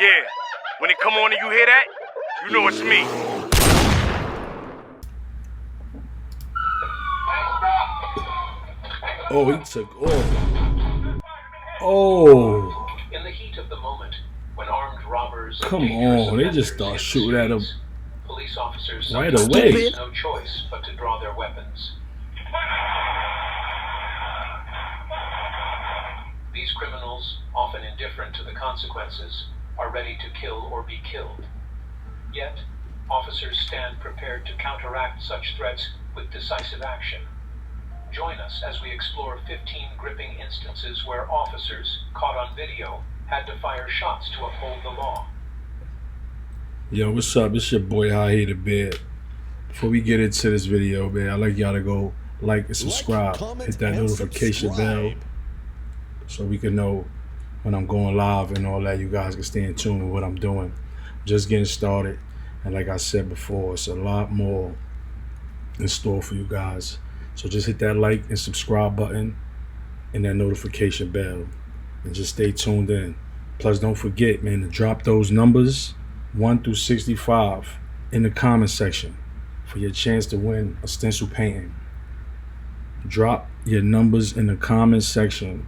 Yeah, when it come on and you hear that, you know it's me. Oh, he took off. Oh. In the heat of the moment, when armed robbers and Come dangerous on, they just offenders start hit the shooting at him streets, police officers right sometimes away. have no choice but to draw their weapons. These criminals, often indifferent to the consequences, are ready to kill or be killed. Yet, officers stand prepared to counteract such threats with decisive action. Join us as we explore 15 gripping instances where officers, caught on video, had to fire shots to uphold the law. Yo, what's up? It's your boy High Here to Bed. Before we get into this video, man, I'd like y'all to go like and subscribe. Hit that notification bell so we can know when I'm going live and all that. You guys can stay in tune with what I'm doing. Just getting started. And like I said before, it's a lot more in store for you guys. So just hit that like and subscribe button and that notification bell. And just stay tuned in. Plus, don't forget, man, to drop those numbers 1 through 65 in the comment section for your chance to win a stencil painting. Drop your numbers in the comment section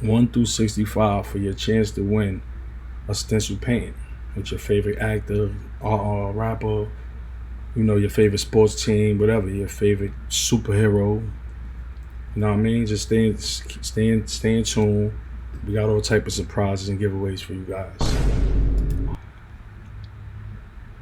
1 through 65 for your chance to win a stencil painting with your favorite actor, rapper, you know, your favorite sports team, whatever, your favorite superhero. You know what I mean? Just stay in tune. We got all type of surprises and giveaways for you guys.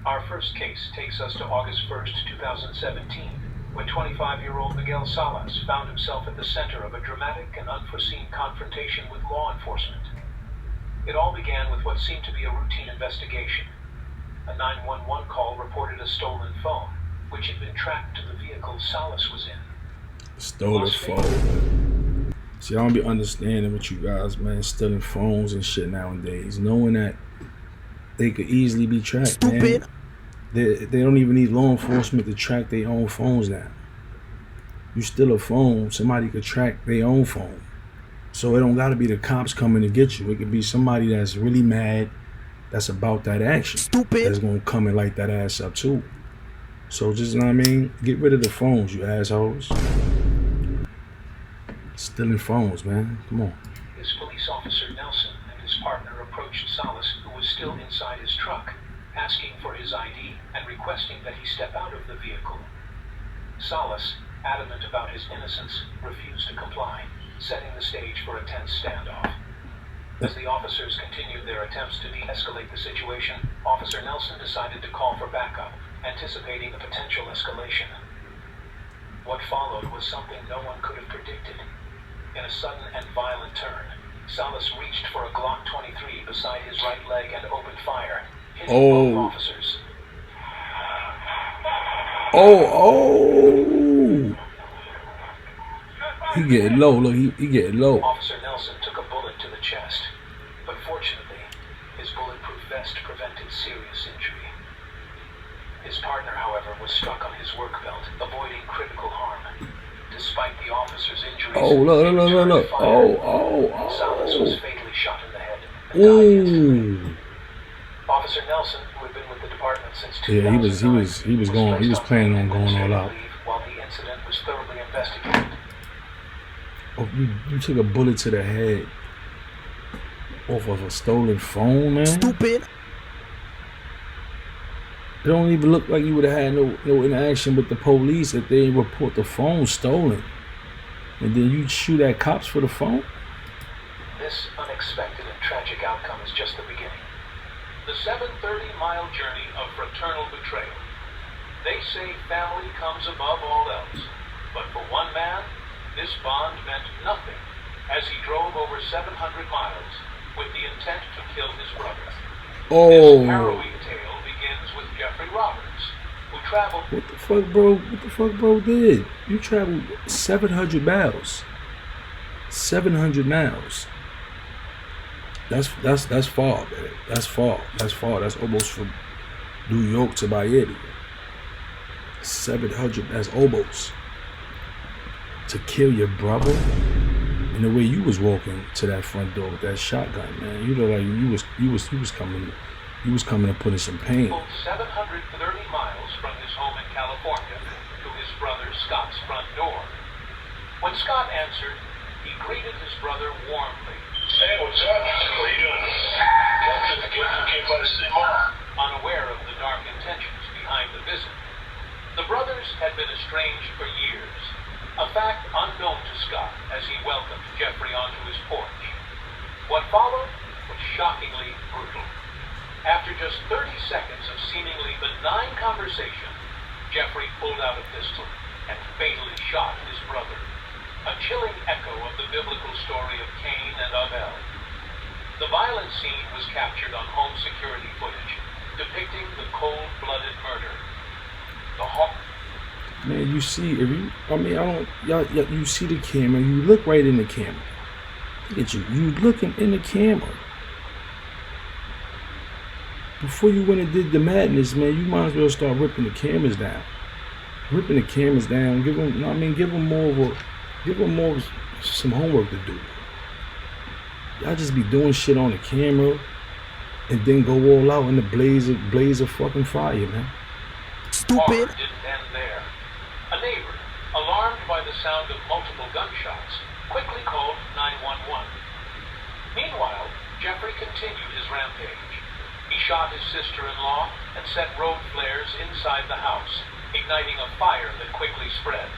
Our first case takes us to August 1st, 2017, when 25-year-old Miguel Salas found himself at the center of a dramatic and unforeseen confrontation with law enforcement. It all began with what seemed to be a routine investigation. A 911 call reported a stolen phone, which had been tracked to the vehicle Salas was in. Stolen phone. See, I don't be understanding what you guys, man, stealing phones and shit nowadays, knowing that they could easily be tracked. Stupid. Man. They don't even need law enforcement to track their own phones now. You steal a phone, somebody could track their own phone. So it don't gotta be the cops coming to get you. It could be somebody that's really mad, that's about that action. Stupid. That's gonna come and light that ass up too. So just, you know what I mean? Get rid of the phones, you assholes. Stealing phones, man. Come on. His police officer Nelson and his partner approached Salas, who was still inside his truck, asking for his ID and requesting that he step out of the vehicle. Salas, adamant about his innocence, refused to comply, setting the stage for a tense standoff. As the officers continued their attempts to de-escalate the situation, Officer Nelson decided to call for backup, anticipating a potential escalation. What followed was something no one could have predicted. In a sudden and violent turn, Salas reached for a Glock 23 beside his right leg and opened fire, hitting both officers. He getting low, look, he getting low. Officer Nelson took a bullet to the chest, but fortunately, his bulletproof vest prevented serious injury. His partner, however, was struck on his work belt, avoiding critical harm. Despite the officer's injuries, look. Salas was fatally shot in the head and died. Officer Nelson, who had been with the department since 2009, he was planning on going all out. While the incident was thoroughly investigated. Oh, you took a bullet to the head off of a stolen phone, man? Stupid. It don't even look like you would have had no interaction with the police if they report the phone stolen. And then you shoot at cops for the phone? This unexpected and tragic outcome is just the beginning. The 730-mile journey of fraternal betrayal. They say family comes above all else. But for one man, this bond meant nothing as he drove over 700 miles with the intent to kill his brother. This harrowing tale begins with Jeffrey Roberts, who traveled... What the fuck, bro did? You traveled 700 miles. 700 miles. That's far, man. That's far. That's almost from New York to Miami. 700, that's almost. To kill your brother? And the way you was walking to that front door with that shotgun, man, you look like you was coming to put in some pain. 730 miles from his home in California to his brother Scott's front door. When Scott answered, he greeted his brother warmly. Hey, what's up? What are you doing? Okay, by the city mall. Unaware of the dark intentions behind the visit. The brothers had been estranged for years, a fact unknown to Scott as he welcomed Jeffrey onto his porch. What followed was shockingly brutal. After just 30 seconds of seemingly benign conversation, Jeffrey pulled out a pistol and fatally shot his brother, a chilling echo of the biblical story of Cain and Abel. The violent scene was captured on home security footage, depicting the cold-blooded murder. The horror. Man, you see, you see the camera, you look right in the camera. Look at you looking in the camera. Before you went and did the madness, man, you might as well start ripping the cameras down. Ripping the cameras down, give them more of some homework to do. Y'all just be doing shit on the camera and then go all out in the blaze of fucking fire, man. Stupid. Horror didn't end there. A neighbor, alarmed by the sound of multiple gunshots, quickly called 911. Meanwhile, Jeffrey continued his rampage. He shot his sister-in-law and set road flares inside the house, igniting a fire that quickly spread.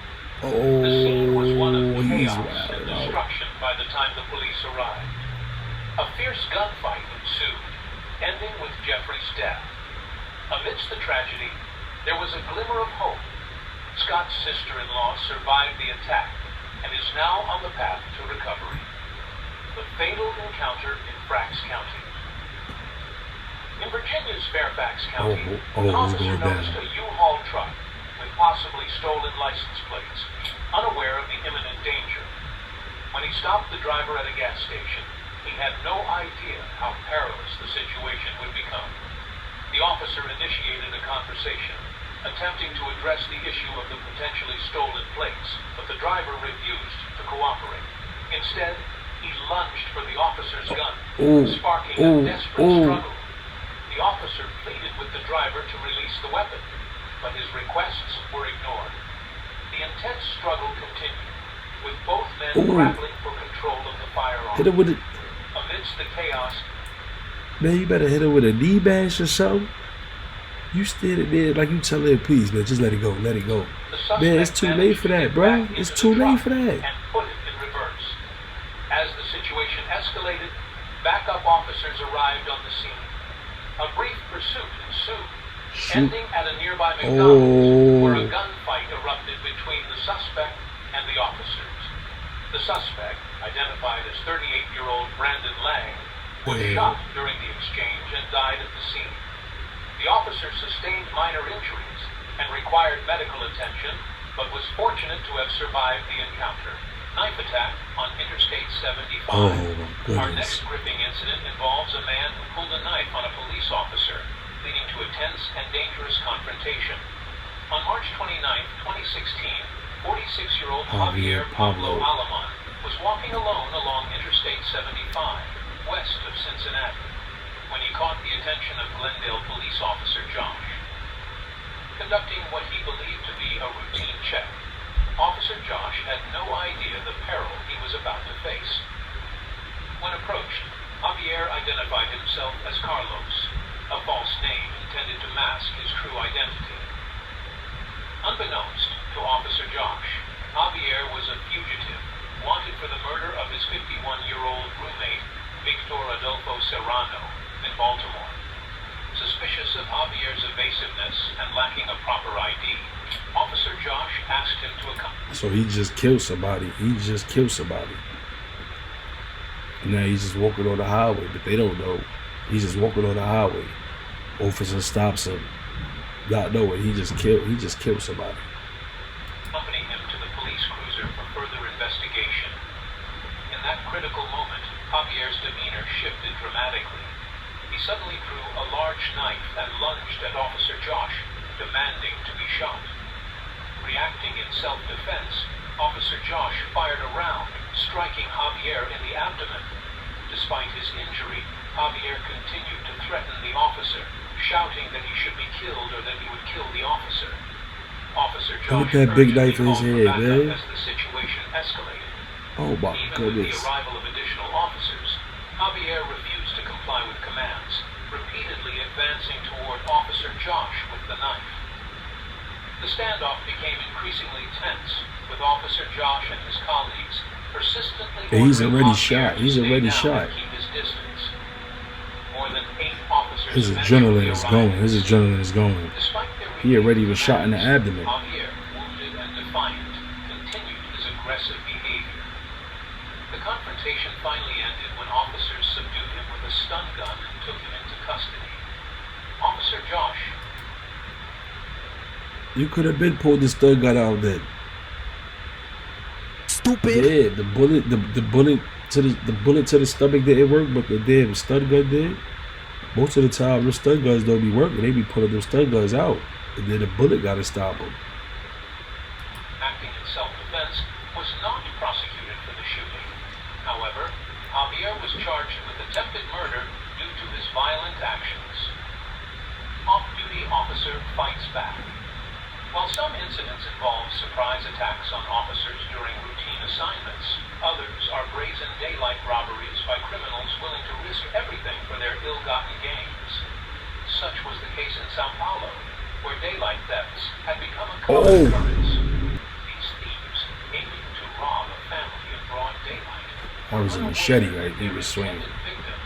The scene was one of chaos and destruction by the time the police arrived. A fierce gunfight ensued, ending with Jeffrey's death. Amidst the tragedy, there was a glimmer of hope. Scott's sister-in-law survived the attack and is now on the path to recovery. The fatal encounter in Franks County. In Virginia's Fairfax County, an officer noticed a U-Haul truck with possibly stolen license plates, unaware of the imminent danger. When he stopped the driver at a gas station, he had no idea how perilous the situation would become. The officer initiated a conversation, attempting to address the issue of the potentially stolen plates, but the driver refused to cooperate. Instead, he lunged for the officer's gun, sparking a desperate struggle. The officer pleaded with the driver to release the weapon, but his requests were ignored. The intense struggle continued, with both men grappling for control of the firearm. Hit it with it. Amidst the chaos, man, you better hit it with a D-bash or so. You stood there like you tell her, please, man, just let it go, let it go. Man, it's too late for that, bro. It's too late for that. And put it in reverse. As the situation escalated, backup officers arrived on the scene. A brief pursuit ensued, ending at a nearby McDonald's, where a gunfight erupted between the suspect and the officers. The suspect, identified as 38-year-old Brandon Lang, was shot during the exchange and died at the scene. The officer sustained minor injuries and required medical attention, but was fortunate to have survived the encounter. Knife attack on Interstate 75. Our next gripping incident involves a man who pulled a knife on a police officer, leading to a tense and dangerous confrontation. On March 29, 2016, 46-year-old Javier Pablo Alaman was walking alone along Interstate 75, west of Cincinnati, when he caught the attention of Glendale police officer Josh. Conducting what he believed to be a routine check, Officer Josh had no idea the peril he was about to face. When approached, Javier identified himself as Carlos, a false name intended to mask his true identity. Unbeknownst to Officer Josh, Javier was a fugitive, wanted for the murder of his 51-year-old roommate, Victor Adolfo Serrano, in Baltimore. Suspicious of Javier's evasiveness and lacking a proper ID, Officer Josh asked him to accompany. So he just killed somebody. Now he's just walking on the highway, but they don't know. He's just walking on the highway. Officer stops him. Not knowing he just killed somebody. Accompany him to the police cruiser for further investigation. In that critical moment, Javier's demeanor shifted dramatically. He suddenly drew a large knife and lunged at Officer Josh, demanding to be shot. Reacting in self-defense, Officer Josh fired a round, striking Javier in the abdomen. Despite his injury, Javier continued to threaten the officer, shouting that he should be killed or that he would kill the officer. Officer Look Josh at that big urgently knife in his called for head, backup man. as the situation escalated. Oh my Even with the goodness. arrival of additional officers, Javier refused to comply with commands, repeatedly advancing toward Officer Josh with the knife. The standoff became increasingly tense, with Officer Josh and his colleagues persistently Yeah, he's ordering already Javier shot. He's to stay already down shot. and keep his distance. More than 8 officers His eventually adrenaline is arrived going. at His the scene. adrenaline is going. Despite their He already was repeated shot in the demands, abdomen. Javier, wounded and defiant, continued his aggressive behavior. The confrontation finally ended when officers subdued him with a stun gun and took him into custody. Officer Josh. You could have been pulled the stun gun out then. Stupid. Yeah, the bullet to the stomach didn't work, but the damn stun gun did. Most of the time, the stun guns don't be working. They be pulling them stun guns out, and then the bullet got to stop them. Acting in self-defense, was not prosecuted for the shooting. However, Javier was charged with attempted murder due to his violent actions. Off-duty officer fights back. While some incidents involve surprise attacks on officers during routine assignments, others are brazen daylight robberies by criminals willing to risk everything for their ill-gotten gains. Such was the case in Sao Paulo, where daylight thefts had become a common occurrence. These thieves aiming to rob a family in broad daylight. That was a machete, right? He was swinging. The victim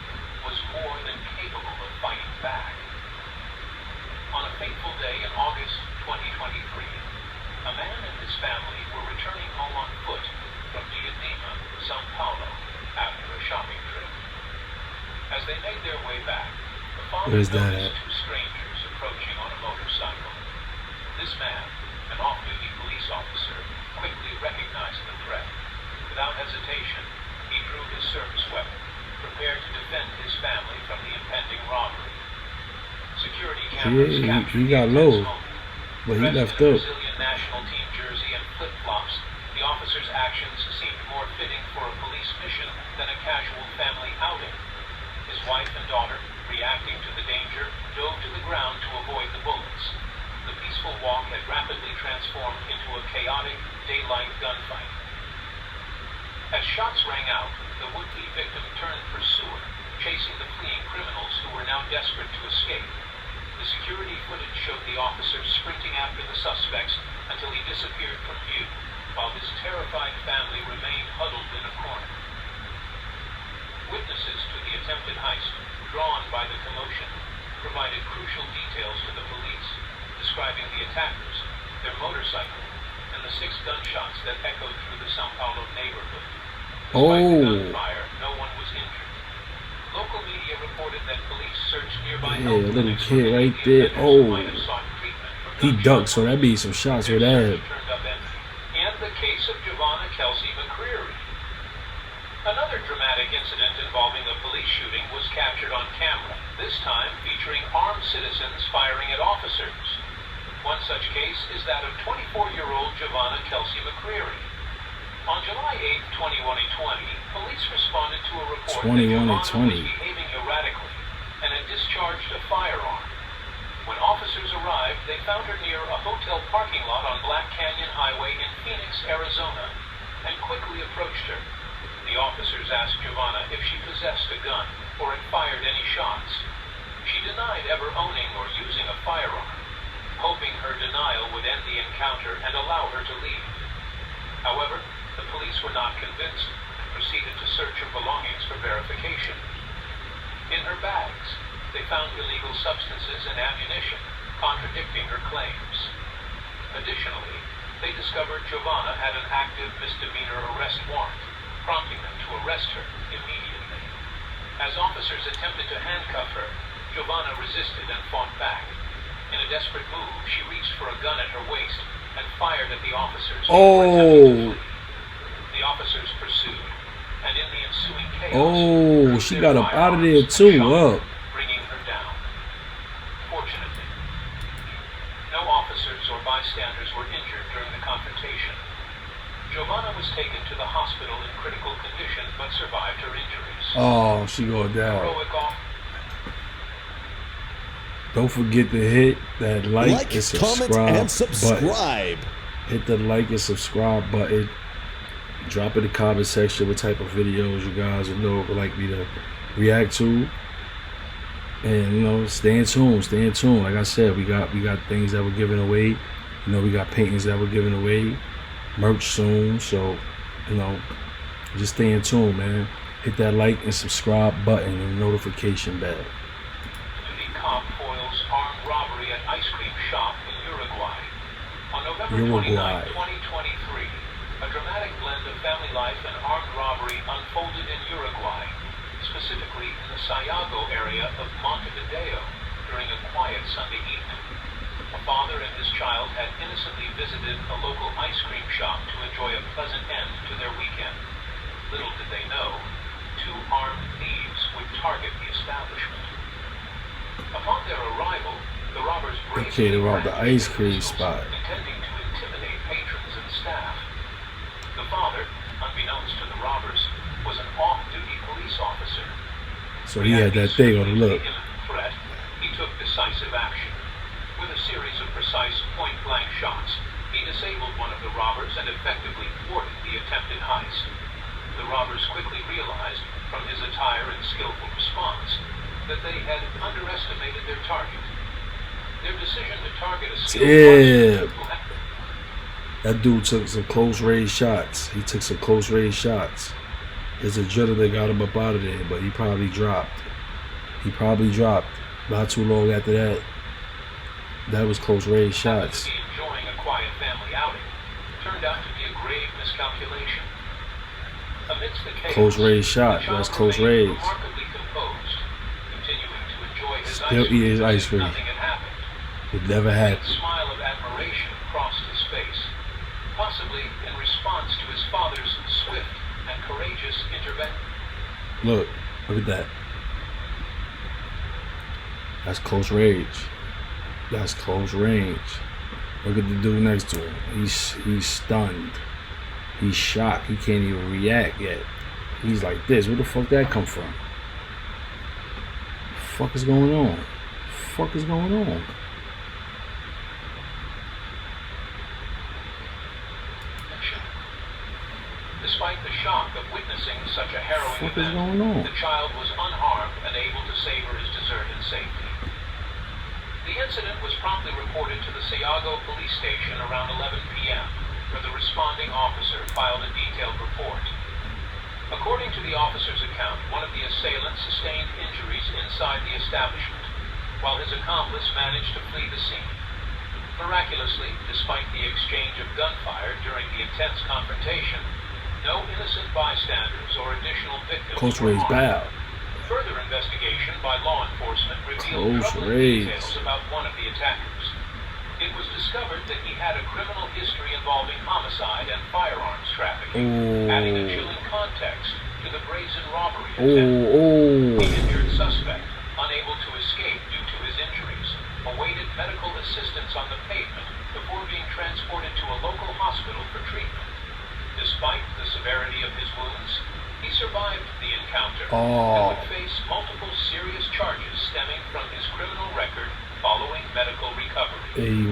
was more than capable of fighting back. On a fateful day in August 2023, a man and his family were returning home on foot from Diadema, Sao Paulo, after a shopping trip. As they made their way back, the father Where's that noticed at? 2 strangers approaching on a motorcycle. This man, an off-duty police officer, quickly recognized the threat. Without hesitation, he drew his service weapon, prepared to defend his family from the impending robbery. Security cameras captured he got the low, intense moment. but he Dressed left in a up. Brazilian national team jersey and flip-flops, the officer's actions seemed more fitting for a police mission than a casual family outing. His wife and daughter, reacting to the danger, dove to the ground to avoid the bullets. The peaceful walk had rapidly transformed into a chaotic, daylight gunfight. As shots rang out, the would-be victim turned pursuer, chasing the fleeing criminals who were now desperate to escape. The security footage showed the officer sprinting after the suspects until he disappeared from view, while his terrified family remained huddled in a corner. Witnesses to the attempted heist, drawn by the commotion, provided crucial details to the police, describing the attackers, their motorcycle, and the 6 gunshots that echoed through the Sao Paulo neighborhood. Despite the gunfire, no one was injured. Local media reported that police searched nearby health Yeah, little clinics for kid any right of the there. offenders who Oh. might have sought treatment for He gunshot ducked, so that wounds. means some shots Their were there. search turned up empty. And the case of Giovanna Kelsey McCreary. Another dramatic incident involving a police shooting was captured on camera, this time featuring armed citizens firing at officers. One such case is that of 24-year-old Giovanna Kelsey McCreary. On July 8, 2020, police responded to a report that Giovanna was behaving erratically and had discharged a firearm. When officers arrived, they found her near a hotel parking lot on Black Canyon Highway in Phoenix, Arizona, and quickly approached her. The officers asked Giovanna if she possessed a gun or had fired any shots. She denied ever owning or using a firearm, hoping her denial would end the encounter and allow her to leave. However, the police were not convinced and proceeded to search her belongings for verification. In her bags, they found illegal substances and ammunition, contradicting her claims. Additionally, they discovered Giovanna had an active misdemeanor arrest warrant, prompting them to arrest her immediately. As officers attempted to handcuff her, Giovanna resisted and fought back. In a desperate move, she reached for a gun at her waist and fired at the officers who were attempting to flee. The officers pursued, and in the ensuing chaos, She got up out of there too. Up. bringing her down. Fortunately, no officers or bystanders were injured during the confrontation. Giovanna was taken to the hospital in critical condition but survived her injuries. Oh, she going down. Heroic off. Don't forget to hit that like and comment, and subscribe. button. Hit the like and subscribe button. Drop in the comment section what type of videos you guys would like me to react to. And you know, stay in tune. Like I said, we got things that we're giving away. You know, we got paintings that we're giving away, merch soon. So, you know, just stay in tune, man. Hit that like and subscribe button and notification bell. Duty cop foils armed robbery at ice cream shop in Uruguay. On November 29, 2023, a dramatic blend of family life and armed robbery unfolded in Uruguay, specifically in the Sayago area of Montevideo during a quiet Sunday evening. A father and his child had innocently visited a local ice cream shop to enjoy a pleasant end to their weekend. Little did they know, two armed thieves would target the establishment. Upon their arrival, the robbers bravely robbed the ice cream spot, intending to intimidate patrons and staff. The father, unbeknownst to the robbers, was an off-duty police officer. So he had that thing on the look. Threat, he took decisive action. With a series of precise point-blank shots, he disabled one of the robbers and effectively thwarted the attempted heist. The robbers quickly realized, from his attire and skillful response, that they had underestimated their target. Their decision to target a skilled that dude took some close-range shots. He took some close-range shots. His adrenaline got him up out of there, but he probably dropped. Not too long after that. That was close-range shots. To be enjoying a quiet family outing turned out to be a grave miscalculation. Amidst the chaos, close-range shot. That's close-range. Remarkably composed, continuing to enjoy his Still eat his ice cream. Nothing had happened. It never happened. A smile of admiration crossed his face, possibly in response to his father's swift and courageous intervention. Look at that. That's close range. Look at the dude next to him. He's stunned. He's shocked. He can't even react yet. He's like this. Where the fuck that come from? The fuck is going on? Despite the shock of witnessing such a harrowing What is event, going on? the child was unharmed and able to savor his dessert in safety. The incident was promptly reported to the Sayago police station around 11 p.m., where the responding officer filed a detailed report. According to the officer's account, one of the assailants sustained injuries inside the establishment, while his accomplice managed to flee the scene. Miraculously, despite the exchange of gunfire during the intense confrontation, no innocent bystanders or additional victims were harmed. Further investigation by law enforcement revealed troubling details about one of the attackers. It was discovered that he had a criminal history involving homicide and firearms trafficking, adding a chilling context to the brazen robbery attempt. The injured suspect, unable to escape due to his injuries, awaited medical assistance on the pavement before being transported to a local hospital for treatment. Despite the severity of his wounds, he survived the encounter and would face multiple serious charges stemming from his criminal record following medical recovery. He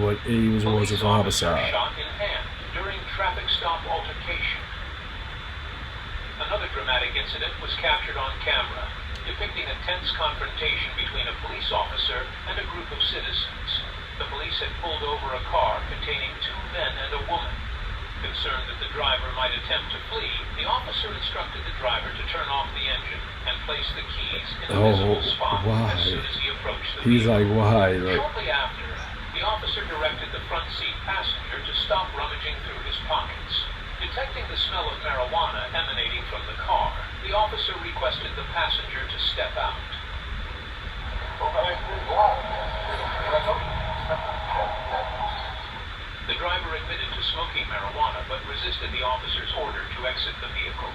was of homicide. Shot in hand during traffic stop altercation. Another dramatic incident was captured on camera, depicting a tense confrontation between a police officer and a group of citizens. The police had pulled over a car containing two men and a woman. Concerned that the driver might attempt to flee, the officer instructed the driver to turn off the engine and place the keys in a visible spot as soon as he approached the vehicle. He's like, why? Shortly after, the officer directed the front seat passenger to stop rummaging through his pockets. Detecting the smell of marijuana emanating from the car, the officer requested the passenger to step out. The driver admitted to smoking marijuana but resisted the officer's order to exit the vehicle.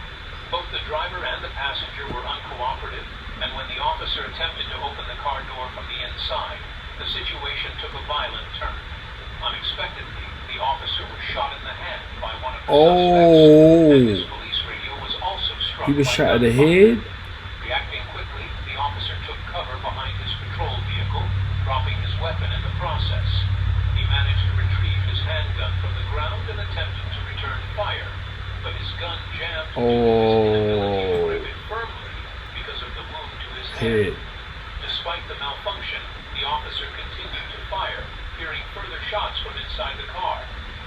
Both the driver and the passenger were uncooperative, and when the officer attempted to open the car door from the inside, the situation took a violent turn. Unexpectedly, the officer was shot in the hand by one of the Oh. and his police radio was also struck He was by shot in the gunfire. head. Reacting quickly, the officer took cover behind his patrol vehicle, dropping his weapon in the process. He managed to retrieve his handgun from the ground and attempted to return fire, but his gun jammed due to his inability to grip it firmly because of the wound to his head. Despite the malfunction, the officer continued to fire, hearing further shots from inside the car.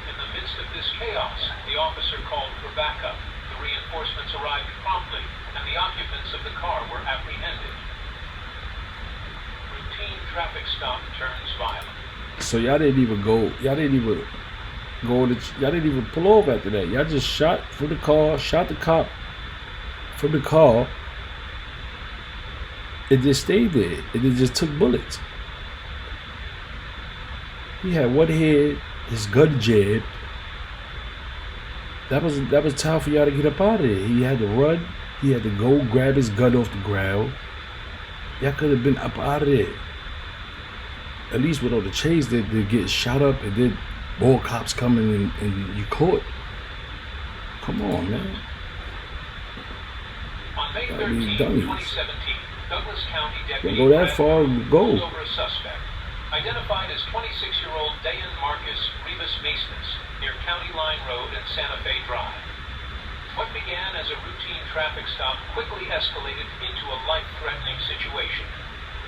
In the midst of this chaos, the officer called for backup. The reinforcements arrived promptly, and the occupants of the car were apprehended. Routine traffic stop turns violent. So y'all didn't even go. Y'all didn't even pull off after that. Y'all just shot from the car, shot the cop from the car. It just stayed there. It just took bullets. He had one head, his gun jabbed. That was time for y'all to get up out of there. He had to run. He had to go grab his gun off the ground. Y'all could have been up out of there. At least with all the chase, they get shot up and then more cops coming and you caught. Come on, man. On May 13, 2017, Douglas County Deputy Don't go that far, pulled go. over a suspect, identified as 26-year-old Dayan Marcus Rivas Maestas, near County Line Road and Santa Fe Drive. What began as a routine traffic stop quickly escalated into a life-threatening situation.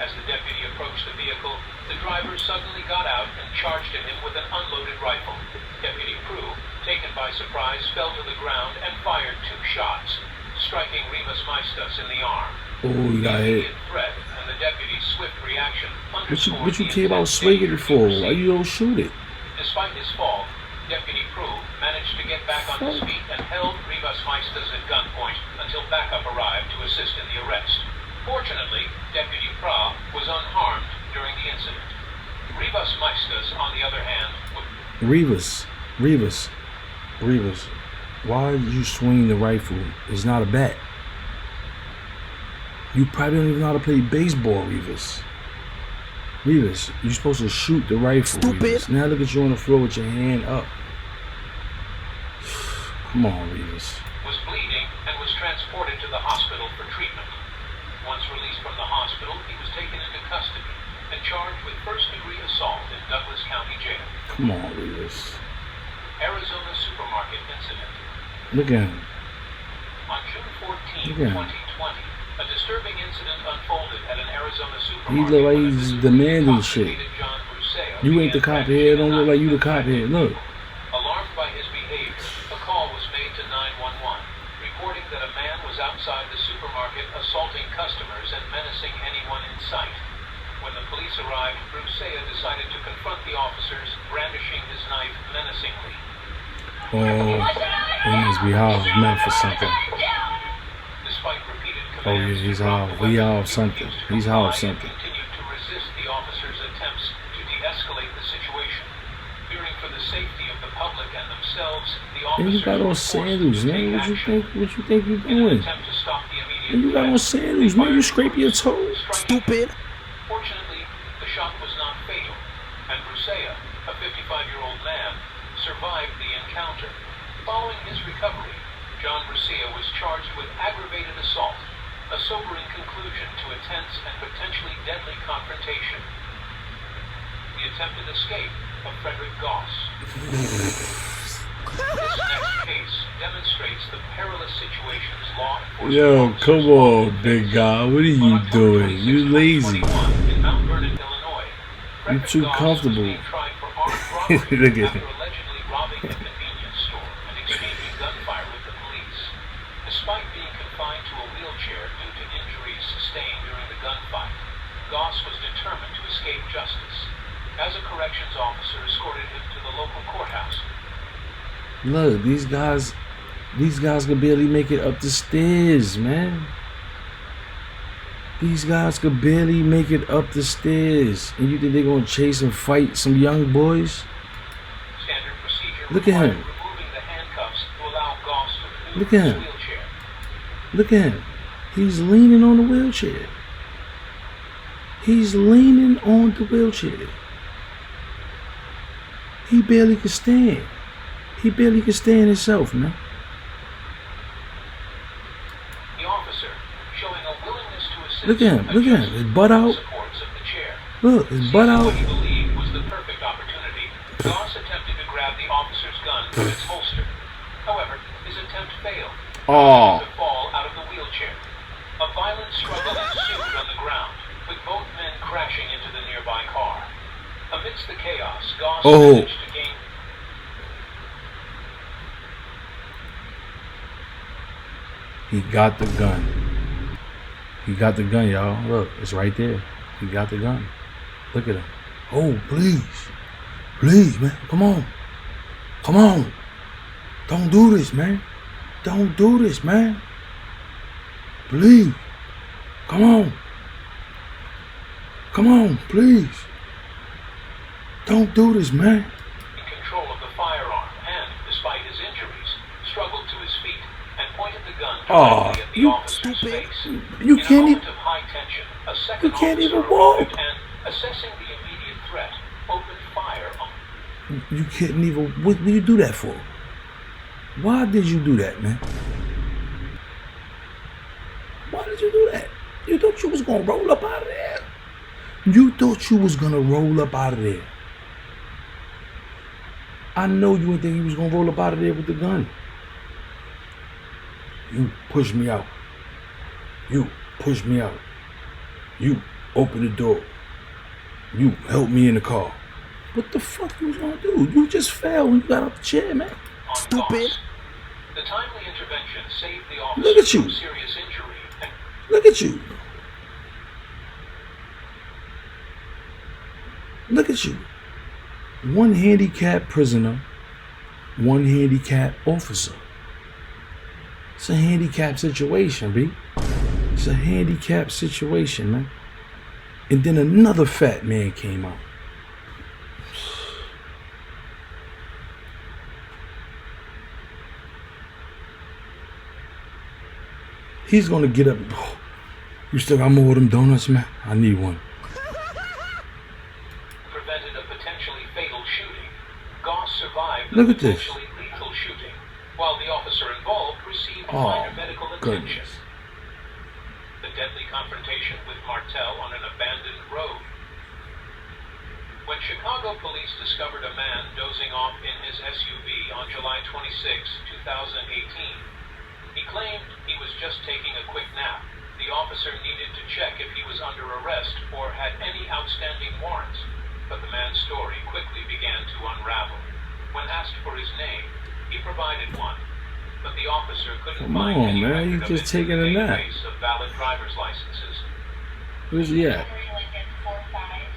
As the deputy approached the vehicle, the driver suddenly got out and charged at him with an unloaded rifle. Deputy Prue, taken by surprise, fell to the ground and fired 2 shots, striking Rivas Maestas in the arm. Oh, he got hit. Threat and the deputy's swift reaction What you came out swinging it for? Why you don't shoot it? Despite his fall, Deputy Prue managed to get back on his feet and held Rivas Maestas at gunpoint until backup arrived to assist in the arrest. Fortunately, Deputy Prue was unharmed during the incident. Rivas Maestas, on the other hand, Rivas, why are you swinging the rifle? It's not a bat. You probably don't even know how to play baseball, Rivas. Rivas, you're supposed to shoot the rifle, Stupid. Rivas. Now look at you on the floor with your hand up. Come on, Rivas. was bleeding and was transported to the hospital for treatment. Once released from the hospital, he was taken into custody and charged with first-degree assault in Douglas County Jail. Come on, Rivas. Arizona supermarket incident. Look at him. On June 14, Look at him. 2020, a disturbing incident unfolded at an Arizona He supermarket. look like when a he's visibly demanding shit. intoxicated John Bruseo You ain't the began cop here. brandishing Don't a look like you the knife cop and here. Look. Alarmed by his behavior, a call was made to 911, reporting that a man was outside the supermarket assaulting customers and menacing anyone in sight. When the police arrived, Bruseo decided to confront the officers, brandishing his knife menacingly. Oh, he must be high off meth or something. Despite repeated Oh yeah, commands he's to drop high. the He weapon, high off something. refused to He's high off comply and something. continued to resist the officers' attempts to de-escalate the situation. Fearing for the safety of the public and themselves, the And officers you got were on forced to sandals, take man. What you action. think? What you think you In an doing? attempt to stop the immediate And you got on threat, sandals, man. You scrape your toes. Stupid. Fortunately, the shot was not fatal, and Bruseo, a 55-year-old man, survived the encounter. Following his recovery, John Bruseo was charged with aggravated assault, a sobering conclusion to a tense and potentially deadly confrontation. The attempted escape of Frederick Goss. This next case demonstrates the perilous situations law enforcement Yo, officers come on, face. big guy. What are On you October doing? 26, You lazy. 2021, in Mount Vernon, Illinois, You Frederick too Goss was comfortable. being tried for armed robbery Look at after him. allegedly robbing a convenience store and exchanging gunfire with the police. Despite being confined to a wheelchair due to injuries sustained during the gunfight, Goss was determined to escape justice. As a corrections officer escorted him to the local courthouse. Look, these guys can barely make it up the stairs, man. These guys could barely make it up the stairs. And you think they're gonna chase and fight some young boys? Standard procedure Look at him. required removing the handcuffs to allow Goss to Look maneuver at his him. wheelchair. Look at him. He's leaning on the wheelchair. He's leaning on the wheelchair. He barely can stand. He barely can stand himself, man. The officer, showing a willingness to assist, Look at him. Look at him. His butt out. supports of the chair. Look, his butt Seizing out. what he believed was the perfect opportunity, Goss attempted to grab the officer's gun from its holster. However, his attempt failed. Oh. To fall out of the wheelchair. A violent struggle ensued on the ground, with both men crashing into the nearby car. Amidst the chaos, Goss managed to gain. He got the gun. He got the gun, y'all. Look, it's right there. He got the gun. Look at him. Oh, please. Please, man. Come on. Come on. Don't do this, man. Don't do this, man. Please. Come on. Come on, please. Don't do this, man. In control of the firearm and, despite his injuries, struggled to his feet and pointed the gun directly at the officer's face. You can't In a even. moment of high tension, a second You can't officer even walk. arrived and, assessing the immediate threat, opened fire on. You couldn't even. What did you do that for? Why did you do that, man? Why did you do that? You thought you was gonna roll up out of there? You thought you was gonna roll up out of there. I know you didn't think you was gonna roll up out of there with the gun. You pushed me out. You pushed me out. You opened the door. You helped me in the car. What the fuck you was gonna do? You just fell when you got out the chair, man. Stupid. The timely intervention saved the officer Look at you. from serious injury and Look at you. Look at you. One handicapped prisoner, one handicapped officer. It's a handicapped situation, B. It's a handicapped situation, man. And then another fat man came out. He's gonna get up. Oh, you still got more of them donuts, man? I need one. prevented a potentially fatal shooting. Goss survived Look the at this. potentially lethal shooting, while the officer involved received Oh, minor medical attention. goodness. The deadly confrontation with Martel on an abandoned road. When Chicago police discovered a man dozing off in his SUV on July 26, 2018, he claimed he was just taking a quick nap. The officer needed to check if he was under arrest or had any outstanding warrants, but the man's story quickly began to unravel. When asked for his name, he provided one, but the officer couldn't Come find on, any man, record you of just it in taking the a nap. database of valid driver's licenses. Where's he at?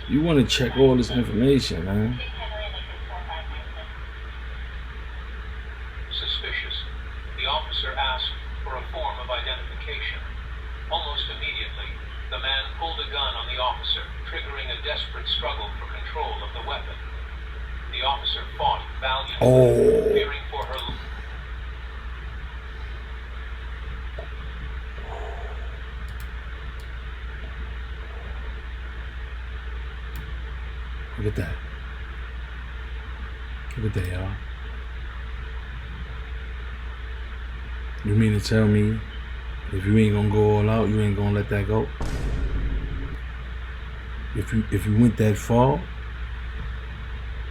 You want to check all this information, man. Suspicious, the officer asked for a form of identification. Almost immediately, the man pulled a gun on the officer, triggering a desperate struggle for control of the weapon. The officer fought valiantly, fearing for her. Look at that. Look at that, y'all. You mean to tell me if you ain't gonna go all out, you ain't gonna let that go? If you went that far,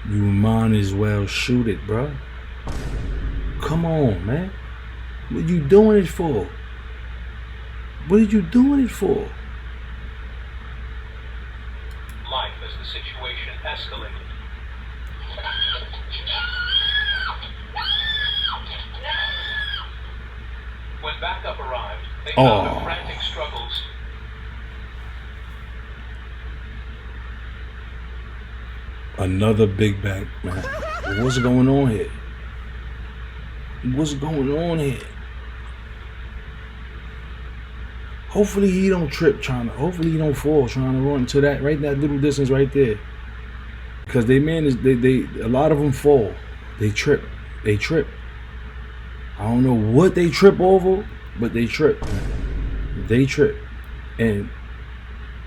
you might as well shoot it, bruh. Come on, man. What you doing it for? What are you doing it for? Life as the situation escalated. When backup arrived, they found a frantic struggles. Another big bang, man. What's going on here? What's going on here? Hopefully he don't trip hopefully he don't fall trying to run to that little distance right there. Because a lot of them fall. They trip. I don't know what they trip over, but they trip. They trip. And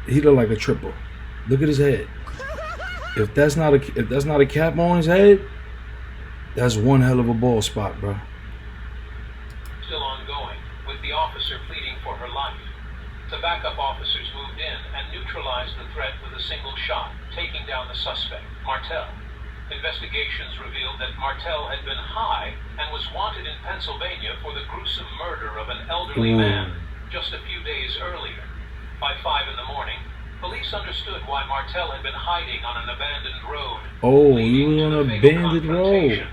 he look like a tripper. Look at his head. If that's not a cap on his head, That's one hell of a ball spot, bro. Still ongoing, with the officer pleading for her life. The backup officers moved in and neutralized the threat with a single shot, taking down the suspect, Martel. Investigations revealed that Martel had been high and was wanted in Pennsylvania for the gruesome murder of an elderly man just a few days earlier. By 5 in the morning, police understood why Martel had been hiding on an abandoned road. Oh, he was on an abandoned road,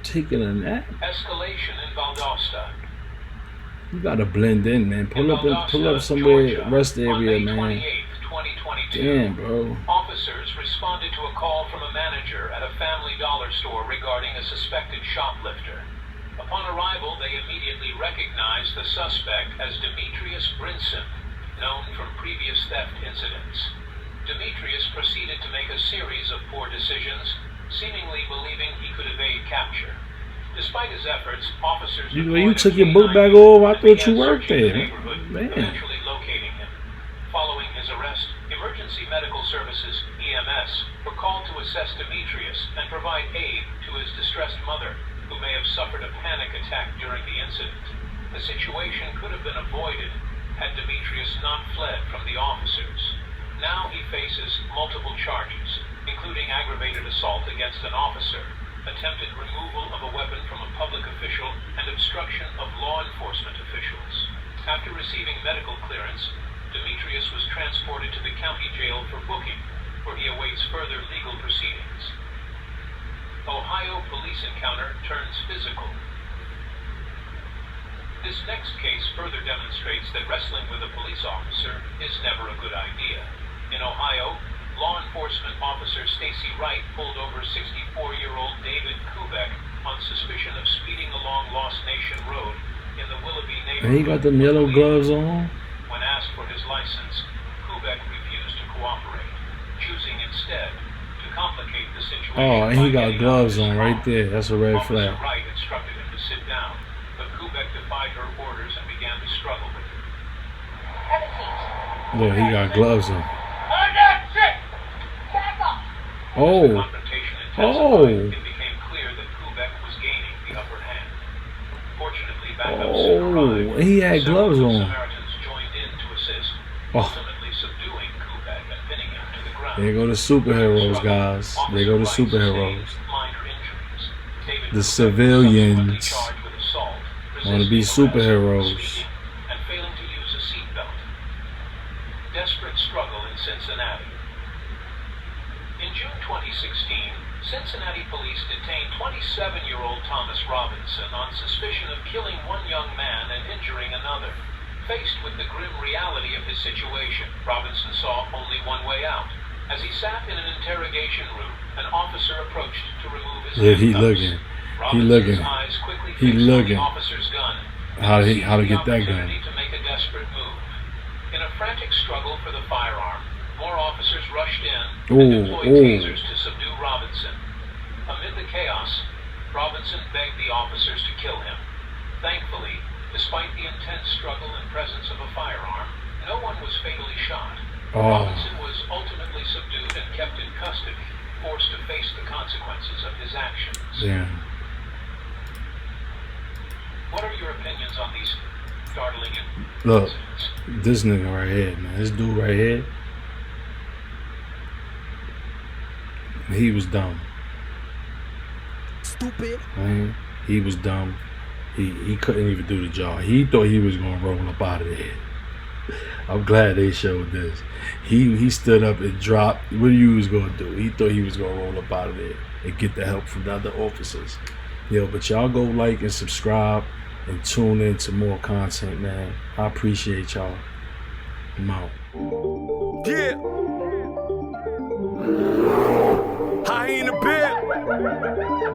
taking a nap. Escalation in Valdosta. You gotta blend in, man. Pull up somewhere, rest area, man. Damn, bro. Officers responded to a call from a manager at a Family Dollar store regarding a suspected shoplifter. Upon arrival, they immediately recognized the suspect as Demetrius Brinson, known from previous theft incidents. Demetrius proceeded to make a series of poor decisions, seemingly believing he could evade capture. Despite his efforts, officers You took your book bag off. I thought you worked there, man. Eventually locating him. Following his arrest, Emergency Medical Services (EMS) were called to assess Demetrius and provide aid to his distressed mother, who may have suffered a panic attack during the incident. The situation could have been avoided had Demetrius not fled from the officers. Now he faces multiple charges, including aggravated assault against an officer, attempted removal of a weapon from a public official, and obstruction of law enforcement officials. After receiving medical clearance, Demetrius was transported to the county jail for booking, where he awaits further legal proceedings. Ohio police encounter turns physical. This next case further demonstrates that wrestling with a police officer is never a good idea. In Ohio, law enforcement officer Stacy Wright pulled over 64-year-old David Kubek on suspicion of speeding along Lost Nation Road in the Willoughby neighborhood. And he got them yellow gloves on. When asked for his license, Kubek refused to cooperate, choosing instead to complicate the situation. Oh, and he got gloves on right there. That's a red flag. Officer Wright instructed him to sit down, but Kubek defied her orders and began to struggle with him. Look, he got gloves on. Oh. Oh. It became clear that Kubek was gaining the upper hand. Fortunately, backups Oh, he had gloves on. Samaritans joined in to assist, Oh. ultimately subduing Kubek and pinning him to the ground. There go the superheroes, guys. There go the superheroes. Minor injuries. David The Kubek civilians was charged with assault, want to be resisting arrest, superheroes. speeding, and failing to use a seatbelt. Desperate struggle in Cincinnati. In June 2016, Cincinnati police detained 27-year-old Thomas Robinson on suspicion of killing one young man and injuring another. Faced with the grim reality of his situation, Robinson saw only one way out. As he sat in an interrogation room, an officer approached to remove his Yeah, he handcuffs. looking. He Robinson's looking. eyes quickly He fixed on looking. the officer's gun. How to Seized get the that gun. opportunity to make a desperate move. In a frantic struggle for the firearm, more officers rushed in and deployed tasers to subdue Robinson. Amid the chaos, Robinson begged the officers to kill him. Thankfully, despite the intense struggle and presence of a firearm, no one was fatally shot. Robinson was ultimately subdued and kept in custody, forced to face the consequences of his actions. Yeah. What are your opinions on these startling Look, incidents? this nigga right here, man. This dude right here. He was dumb. Stupid. Man, he was dumb. He couldn't even do the job. He thought he was gonna roll up out of there. I'm glad they showed this. He stood up and dropped. What you was gonna do? He thought he was gonna roll up out of there and get the help from the other officers. Yo, but y'all go like and subscribe and tune in to more content, man. I appreciate y'all. I'm out. Yeah. High in the bed.